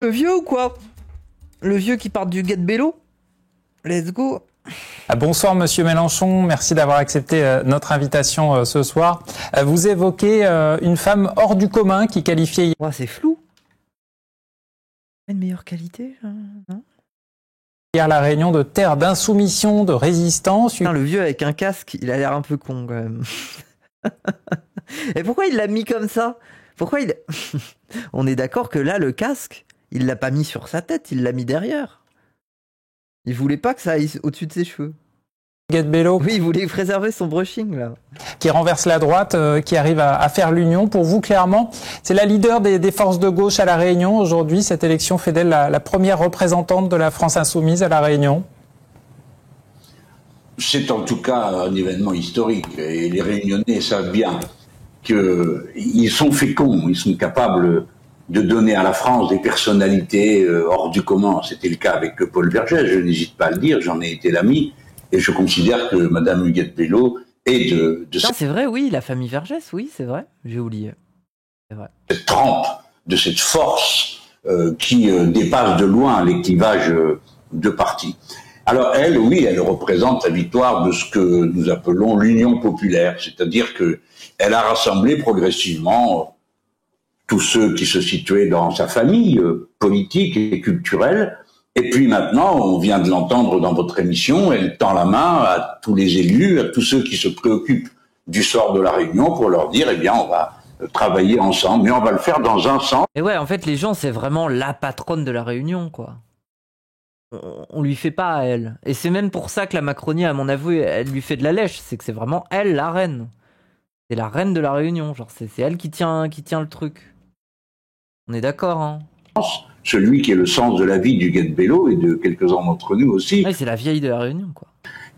Le vieux ou quoi? Le vieux qui part du Get-Bello? Let's go. Bonsoir Monsieur Mélenchon, merci d'avoir accepté notre invitation ce soir. Vous évoquez une femme hors du commun qui qualifiait... Ouais, c'est flou. Une meilleure qualité, non? Hier la réunion de terre d'insoumission, de résistance. Putain, le vieux avec un casque, il a l'air un peu con quand même. Et pourquoi il l'a mis comme ça? Pourquoi il... On est d'accord que là, le casque, il l'a pas mis sur sa tête, il l'a mis derrière. Il voulait pas que ça aille au-dessus de ses cheveux. Get-Bello. Oui, il voulait préserver son brushing là. Qui renverse la droite, qui arrive à faire l'union. Pour vous, clairement, c'est la leader des forces de gauche à La Réunion. Aujourd'hui, cette élection fait d'elle la première représentante de la France insoumise à La Réunion. C'est en tout cas un événement historique. Et les Réunionnais savent bien qu'ils sont féconds, ils sont capables de donner à la France des personnalités hors du commun. C'était le cas avec Paul Vergès, je n'hésite pas à le dire, j'en ai été l'ami. Et je considère que Madame Huguette Bello est de c'est vrai, oui, la famille Vergès, oui, c'est vrai, j'ai oublié. C'est vrai. Cette trempe, de cette force qui dépasse de loin les clivages de partis. Alors elle, oui, elle représente la victoire de ce que nous appelons l'union populaire, c'est-à-dire que elle a rassemblé progressivement tous ceux qui se situaient dans sa famille politique et culturelle. Et puis maintenant, on vient de l'entendre dans votre émission, elle tend la main à tous les élus, à tous ceux qui se préoccupent du sort de La Réunion pour leur dire, eh bien, on va travailler ensemble, mais on va le faire dans un sens. Et ouais, en fait, les gens, c'est vraiment la patronne de La Réunion, quoi. On lui fait pas à elle. Et c'est même pour ça que la Macronie, à mon avis, elle lui fait de la lèche. C'est que c'est vraiment elle, la reine. C'est la reine de La Réunion. Genre, c'est elle qui tient le truc. On est d'accord, hein. Celui qui est le sens de la vie du Get-Bello et de quelques-uns d'entre nous aussi. Ouais, c'est la vieille de La Réunion, quoi.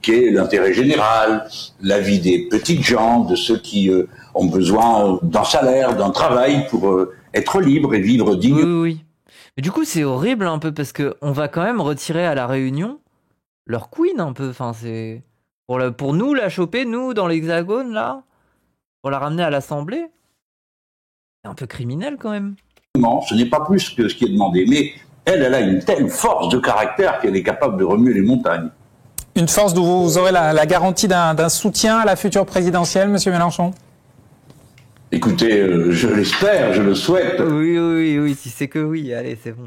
Qui est l'intérêt général, la vie des petites gens, de ceux qui ont besoin d'un salaire, d'un travail pour être libres et vivre dignes. Oui, oui. Mais du coup, c'est horrible un peu parce que on va quand même retirer à La Réunion leur queen un peu. Enfin, c'est pour nous la choper, nous dans l'Hexagone là, pour la ramener à l'Assemblée. C'est un peu criminel quand même. Non, ce n'est pas plus que ce qui est demandé, mais elle a une telle force de caractère qu'elle est capable de remuer les montagnes. Une force d'où vous aurez la garantie d'un soutien à la future présidentielle, Monsieur Mélenchon? Écoutez, je l'espère, je le souhaite. Oui, si c'est que oui, allez, c'est bon.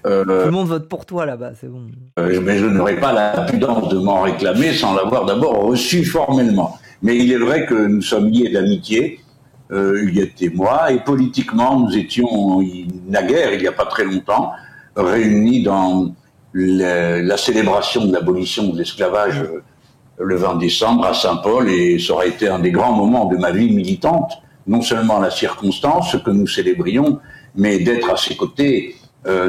Tout le monde vote pour toi là-bas, c'est bon. Mais je n'aurai pas la prudence de m'en réclamer sans l'avoir d'abord reçu formellement. Mais il est vrai que nous sommes liés d'amitié, Huguette et moi, et politiquement, nous étions naguère, il n'y a pas très longtemps, réunis dans la célébration de l'abolition de l'esclavage le 20 décembre à Saint-Paul, et ça aurait été un des grands moments de ma vie militante, non seulement la circonstance que nous célébrions, mais d'être à ses côtés.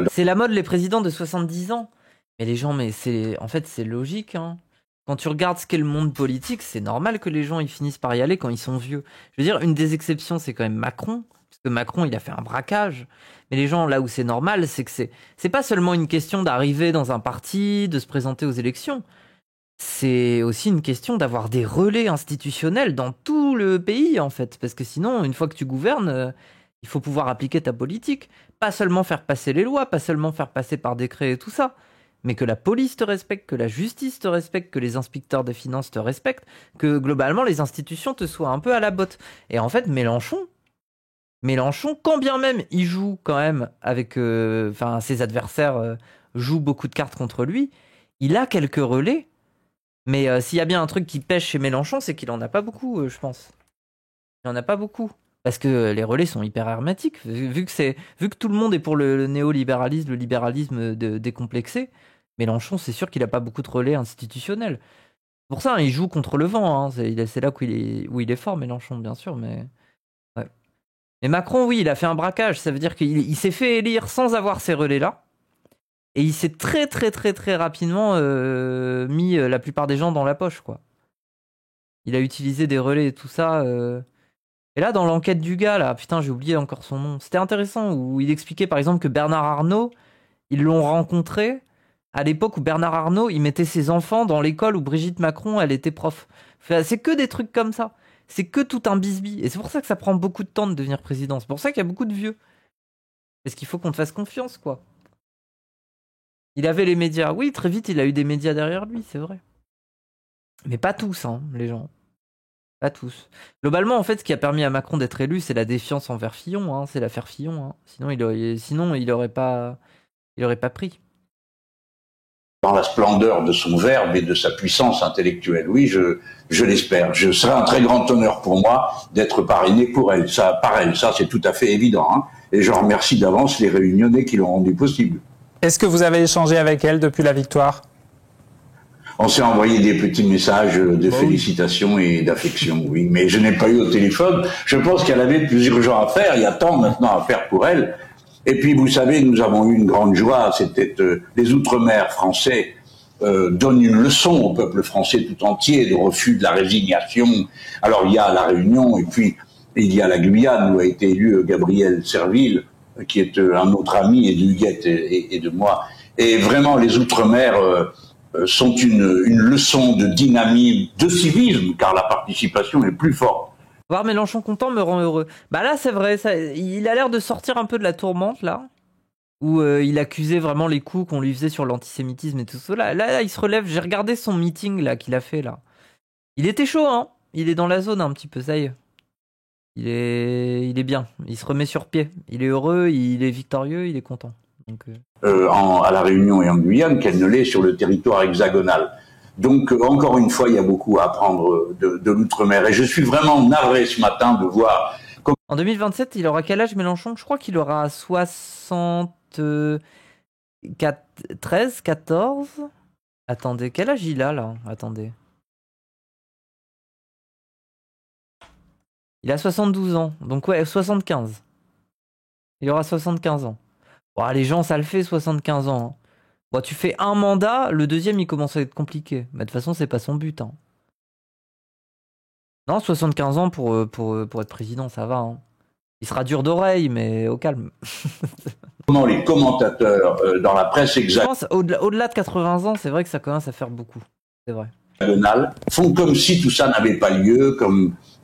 C'est la mode les présidents de 70 ans. Mais les gens, en fait c'est logique, hein. Quand tu regardes ce qu'est le monde politique, c'est normal que les gens ils finissent par y aller quand ils sont vieux. Je veux dire, une des exceptions, c'est quand même Macron, parce que Macron, il a fait un braquage. Mais les gens, là où c'est normal, c'est que c'est pas seulement une question d'arriver dans un parti, de se présenter aux élections. C'est aussi une question d'avoir des relais institutionnels dans tout le pays, en fait. Parce que sinon, une fois que tu gouvernes, il faut pouvoir appliquer ta politique. Pas seulement faire passer les lois, pas seulement faire passer par décret et tout ça, mais que la police te respecte, que la justice te respecte, que les inspecteurs des finances te respectent, que globalement les institutions te soient un peu à la botte. Et en fait, Mélenchon, quand bien même il joue quand même avec... ses adversaires jouent beaucoup de cartes contre lui, il a quelques relais, mais s'il y a bien un truc qui pêche chez Mélenchon, c'est qu'il en a pas beaucoup, je pense. Il en a pas beaucoup. Parce que les relais sont hyper hermétiques. Vu que tout le monde est pour le néolibéralisme, le libéralisme décomplexé, Mélenchon, c'est sûr qu'il a pas beaucoup de relais institutionnels. Pour ça, hein, il joue contre le vent. Hein. C'est là où il est fort, Mélenchon, bien sûr. Mais ouais. Mais Macron, oui, il a fait un braquage. Ça veut dire qu'il s'est fait élire sans avoir ces relais-là. Et il s'est très, très, très, très rapidement mis la plupart des gens dans la poche, quoi. Il a utilisé des relais et tout ça. Et là, dans l'enquête du gars, là, putain, j'ai oublié encore son nom. C'était intéressant, où il expliquait, par exemple, que Bernard Arnault, ils l'ont rencontré à l'époque où Bernard Arnault, il mettait ses enfants dans l'école où Brigitte Macron, elle était prof. Enfin, c'est que des trucs comme ça. C'est que tout un bisbis. Et c'est pour ça que ça prend beaucoup de temps de devenir président. C'est pour ça qu'il y a beaucoup de vieux. Parce qu'il faut qu'on te fasse confiance, quoi. Il avait les médias. Oui, très vite, il a eu des médias derrière lui, c'est vrai. Mais pas tous, hein, les gens. Pas tous. Globalement, en fait, ce qui a permis à Macron d'être élu, c'est la défiance envers Fillon. Hein, c'est l'affaire Fillon. Hein. Sinon, il aurait pas pris. Dans la splendeur de son verbe et de sa puissance intellectuelle. Oui, je l'espère. Ce serait un très grand honneur pour moi d'être parrainé pour elle. Ça, par elle, ça c'est tout à fait évident. Hein. Et je remercie d'avance les Réunionnais qui l'ont rendu possible. Est-ce que vous avez échangé avec elle depuis la victoire? On s'est envoyé des petits messages de félicitations et d'affection, oui. Mais je n'ai pas eu au téléphone. Je pense qu'elle avait plus urgent à faire. Il y a tant maintenant à faire pour elle. Et puis, vous savez, nous avons eu une grande joie. C'était les Outre-mer français donnent une leçon au peuple français tout entier de refus de la résignation. Alors, il y a la Réunion et puis il y a la Guyane où a été élu Gabriel Serville, qui est un autre ami et d'Huguette et de moi. Et vraiment, les Outre-mer sont une leçon de dynamisme, de civisme, car la participation est plus forte. Voir Mélenchon content me rend heureux. Bah là, c'est vrai, il a l'air de sortir un peu de la tourmente, là, où il accusait vraiment les coups qu'on lui faisait sur l'antisémitisme et tout ça. Là, il se relève. J'ai regardé son meeting, là, qu'il a fait, là. Il était chaud, hein. Il est dans la zone, un petit peu, ça y est. Il est bien. Il se remet sur pied. Il est heureux, il est victorieux, il est content. Donc, à la Réunion et en Guyane qu'elle ne l'est sur le territoire hexagonal. Donc, encore une fois, il y a beaucoup à apprendre de l'outre-mer. Et je suis vraiment navré ce matin de voir... En 2027, il aura quel âge, Mélenchon? Je crois qu'il aura 73, 14. Attendez, quel âge il a, là? Attendez. Il a 72 ans. Donc, ouais, 75. Il aura 75 ans. Bon, les gens, ça le fait, 75 ans. Hein. Bon, tu fais un mandat, le deuxième, il commence à être compliqué. Mais de toute façon, c'est pas son but. Hein. Non, 75 ans pour être président, ça va. Hein. Il sera dur d'oreille, mais au calme. Comment les commentateurs dans la presse Je pense, au-delà de 80 ans, c'est vrai que ça commence à faire beaucoup. C'est vrai. Font comme si tout ça n'avait pas lieu,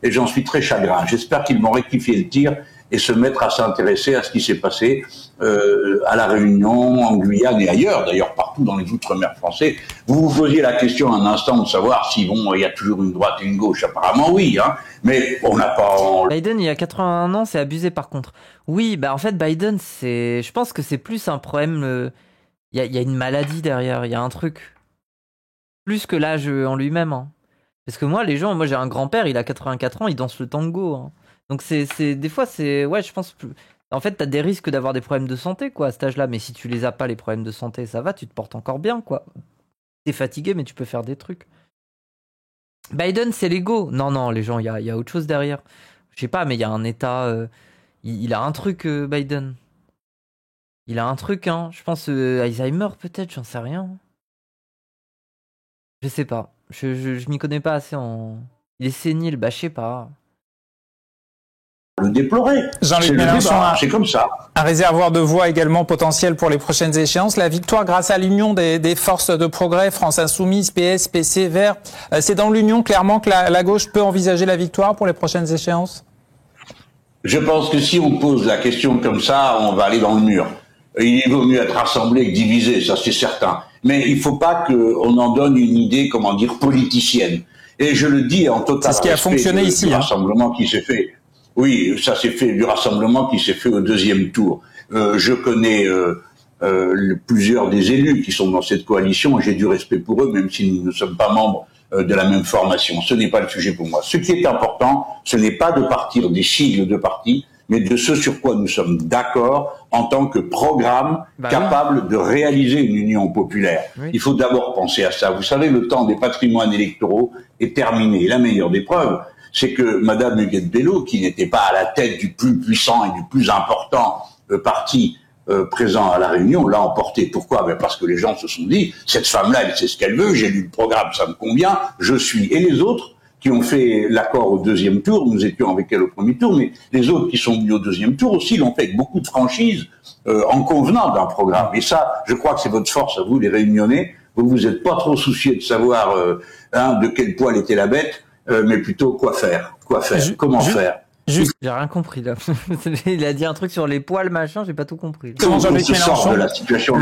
et j'en suis très chagrin. J'espère qu'ils vont rectifier le tir et se mettre à s'intéresser à ce qui s'est passé à La Réunion, en Guyane et ailleurs, d'ailleurs partout dans les Outre-mer français. Vous vous posiez la question un instant de savoir si il y a toujours une droite et une gauche. Apparemment oui, hein, mais on n'a pas... Biden, il a 81 ans, c'est abusé par contre. Oui, bah en fait Biden, je pense que c'est plus un problème... Il y a une maladie derrière, il y a un truc. Plus que l'âge en lui-même. Hein. Parce que moi j'ai un grand-père, il a 84 ans, il danse le tango. Hein. Donc des fois, ouais, je pense... En fait, t'as des risques d'avoir des problèmes de santé, quoi, à cet âge-là. Mais si tu les as pas, les problèmes de santé, ça va, tu te portes encore bien, quoi. T'es fatigué, mais tu peux faire des trucs. Biden, c'est l'ego. Non, les gens, il y a autre chose derrière. Je sais pas, mais il y a un état... il a un truc, Biden. Il a un truc, hein. Je pense Alzheimer, peut-être, j'en sais rien. Je sais pas. Je m'y connais pas assez en... Il est sénile, bah je sais pas. Le déplorer. Jean-Luc Mélenchon, c'est comme ça. Un réservoir de voix également potentiel pour les prochaines échéances. La victoire grâce à l'union des forces de progrès, France Insoumise, PS, PC, Verts. C'est dans l'union clairement que la gauche peut envisager la victoire pour les prochaines échéances? Je pense que si on pose la question comme ça, on va aller dans le mur. Il vaut mieux être rassemblé que divisé, ça c'est certain. Mais il ne faut pas qu'on en donne une idée, politicienne. Et je le dis en total respect. C'est ce qui a fonctionné ici. Du rassemblement qui s'est fait. Oui, ça s'est fait du rassemblement qui s'est fait au deuxième tour. Je connais plusieurs des élus qui sont dans cette coalition et j'ai du respect pour eux, même si nous ne sommes pas membres de la même formation. Ce n'est pas le sujet pour moi. Ce qui est important, ce n'est pas de partir des sigles de partis, mais de ce sur quoi nous sommes d'accord en tant que programme capable de réaliser une union populaire. Oui. Il faut d'abord penser à ça. Vous savez, le temps des patrimoines électoraux est terminé. Et la meilleure des preuves, c'est que Madame Huguette Bello, qui n'était pas à la tête du plus puissant et du plus important parti présent à La Réunion, l'a emporté. Pourquoi? Parce que les gens se sont dit, cette femme-là, elle sait ce qu'elle veut, j'ai lu le programme, ça me convient, je suis. Et les autres qui ont fait l'accord au deuxième tour, nous étions avec elle au premier tour, mais les autres qui sont venus au deuxième tour aussi l'ont fait avec beaucoup de franchise, en convenant d'un programme. Et ça, je crois que c'est votre force à vous, les Réunionnais. Vous êtes pas trop souciés de savoir de quel poil était la bête, mais plutôt quoi faire, comment faire. J'ai rien compris là. Il a dit un truc sur les poils, machin, j'ai pas tout compris. Comment Jean-Luc Mélenchon de la situation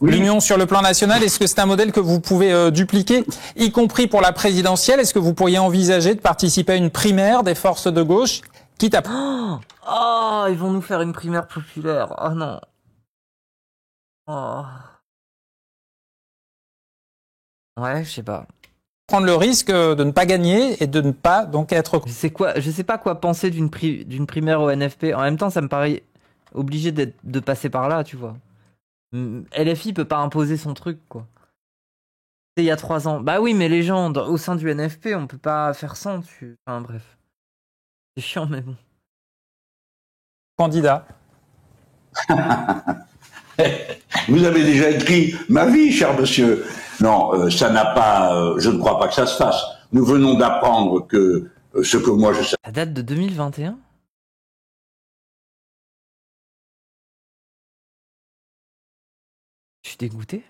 Oui. L'union sur le plan national, est-ce que c'est un modèle que vous pouvez dupliquer, y compris pour la présidentielle? Est-ce que vous pourriez envisager de participer à une primaire des forces de gauche, quitte à... Oh, ils vont nous faire une primaire populaire. Oh non. Oh. Ouais, je sais pas. prendre le risque de ne pas gagner et de ne pas donc être... Je sais pas quoi penser d'une primaire au NFP. En même temps, ça me paraît obligé de passer par là, tu vois. LFI peut pas imposer son truc, quoi. C'était il y a 3 ans. Bah oui, mais les gens au sein du NFP, on peut pas faire sans. Enfin bref. C'est chiant, mais bon. candidat. Vous avez déjà écrit ma vie, cher monsieur. Non, ça n'a pas. Je ne crois pas que ça se fasse. Nous venons d'apprendre que ce que moi je sais. Ça date de 2021 ? Je suis dégoûté.